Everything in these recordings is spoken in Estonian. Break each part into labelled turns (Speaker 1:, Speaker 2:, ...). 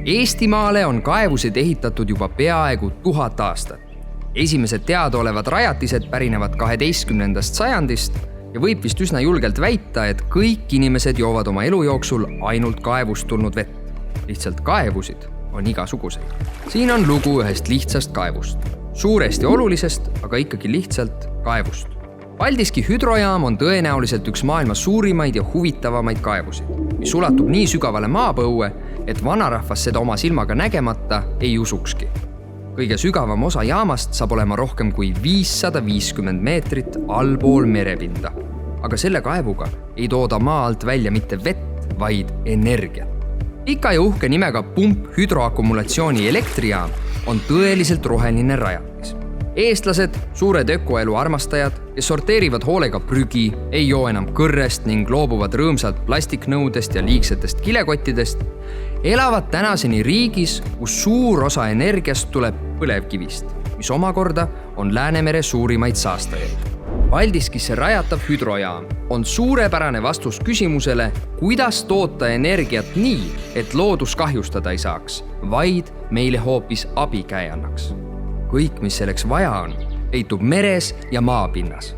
Speaker 1: Eestimaale on kaevusid ehitatud juba peaaegu 1000 aastat. Esimesed teadaolevad rajatised pärinevad 12. sajandist ja võib vist üsna julgelt väita, et kõik inimesed joovad oma elu jooksul ainult kaevust tulnud vett. Lihtsalt kaevusid on igasuguseid. Siin on lugu ühest lihtsast kaevust. Suuresti olulisest, aga ikkagi lihtsalt kaevust. Paldiski hüdrojaam on tõenäoliselt üks maailma suurimaid ja huvitavamaid kaevusid, mis ulatub nii sügavale maapõue, et vanarahvas seda oma silmaga nägemata ei usukski. Kõige sügavam osa jaamast saab olema rohkem kui 550 meetrit allpool merepinda. Aga selle kaevuga ei tooda maa alt välja mitte vett, vaid energiat. Pika ja uhke nimega pump hüdroakumulatsiooni elektrijaam on tõeliselt roheline rajatis. Eestlased, suured ökoelu armastajad, kes sorteerivad hoolega prügi, ei joo enam kõrrest ning loobuvad rõõmsalt plastiknõudest ja liigsetest kilekottidest, elavad tänaseni riigis, kus suur osa energiast tuleb põlevkivist, mis omakorda on Läänemere suurimaid saastajaid. Paldiskisse rajatav hüdrojaam on suurepärane vastus küsimusele, kuidas toota energiat nii, et loodus kahjustada ei saaks, vaid meile hoopis abikäe annaks. Kõik, mis selleks vaja on, peitub meres ja maapinnas.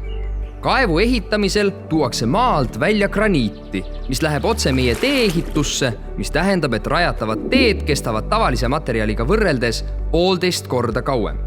Speaker 1: Kaevu ehitamisel tuuakse maa alt välja graniiti, mis läheb otse meie tee-ehitusse, mis tähendab, et rajatavad teed kestavad tavalise materjaliga võrreldes 1,5 korda kauem.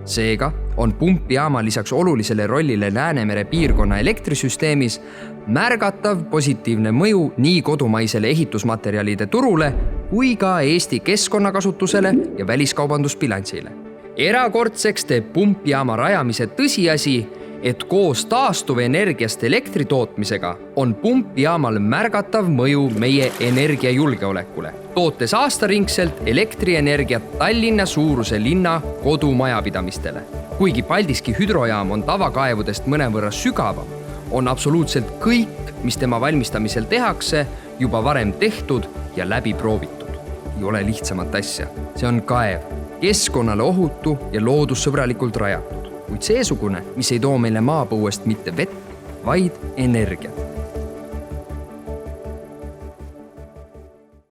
Speaker 1: Seega on pumpjaama lisaks olulisele rollile Läänemere piirkonna elektrisüsteemis märgatav positiivne mõju nii kodumaisele ehitusmaterjalide turule kui ka Eesti keskkonnakasutusele ja väliskaubandusbilansile. Erakordseks teeb pumpjaama rajamise tõsiasi, et koos taastuvenergiast elektri tootmisega on pumpjaamal märgatav mõju meie energiajulgeolekule, tootes aastaringselt elektrienergiat Tallinna suuruse linna kodumajapidamistele. Kuigi Paldiski hüdrojaam on tavakaevudest mõnevõrra sügavam, on absoluutselt kõik, mis tema valmistamisel tehakse, juba varem tehtud ja läbi proovitud. Ei ole lihtsamat asja. See on kaev, keskkonnale ohutu ja loodussõbralikult rajatud, kuid seesugune, mis ei too meile maapõuest mitte vett, vaid energiat.